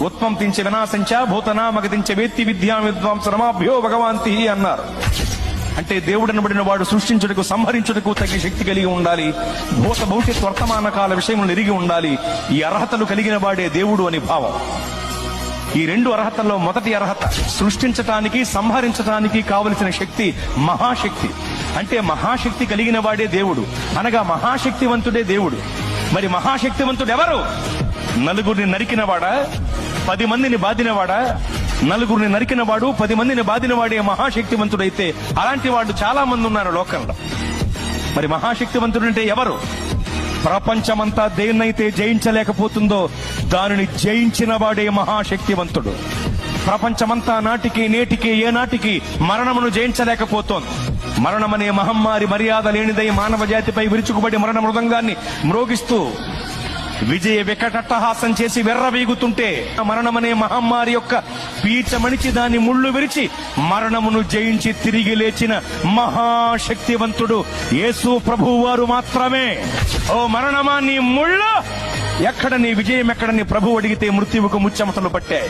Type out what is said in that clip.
ఉత్పంతించే వినాశంచ భూతనామగతించే వేత్తి విద్యా విద్వాంస రమాభ్యో భగవాంతి అన్నారు. అంటే దేవుడు అనబడిన వాడు సృష్టించుటకు సంహరించుటకు తగిన శక్తి కలిగి ఉండాలి. భూత భవిష్యత్ వర్తమాన కాల విషయములను ఎరిగి ఉండాలి. ఈ అర్హతలు కలిగిన వాడే దేవుడు అని భావం. ఈ రెండు అర్హతల్లో మొదటి అర్హత సృష్టించటానికి సంహరించటానికి కావలసిన శక్తి మహాశక్తి. అంటే మహాశక్తి కలిగిన వాడే దేవుడు, అనగా మహాశక్తివంతుడే దేవుడు. మరి మహాశక్తివంతుడు ఎవరు? నలుగురిని నరికినవాడా, 10 మందిని బాధినవాడా? నలుగురిని నరికినవాడు 10 మందిని బాధినవాడే మహాశక్తివంతుడైతే అలాంటి వాడు చాలా మంది ఉన్నారు లోకంలో. మరి మహాశక్తివంతుడు అంటే ఎవరు? ప్రపంచమంతా దేన్నైతే జయించలేకపోతుందో దానిని జయించిన వాడే మహాశక్తివంతుడు. ప్రపంచమంతా నాటికి నేటికి ఏనాటికి మరణమును జయించలేకపోతోంది. మరణమనే మహమ్మారి మర్యాద లేనిదై మానవ జాతిపై విరుచుకుబడి మరణ మృదంగాన్ని మ్రోగిస్తూ విజయ వికటట్టహాసం చేసి వెర్రవీగుతుంటే మరణమనే మహమ్మారి యొక్క పీచమణిచి దాని ముళ్ళు విరిచి మరణమును జయించి తిరిగి లేచిన మహాశక్తివంతుడు యేసు ప్రభువు వారు మాత్రమే. ఓ మరణమా నీ ముళ్ళు ఎక్కడ, నీ విజయం ఎక్కడ? నీ ప్రభువు అడిగితే మృత్యువుకు ముచ్చెమటలు పట్టాయి.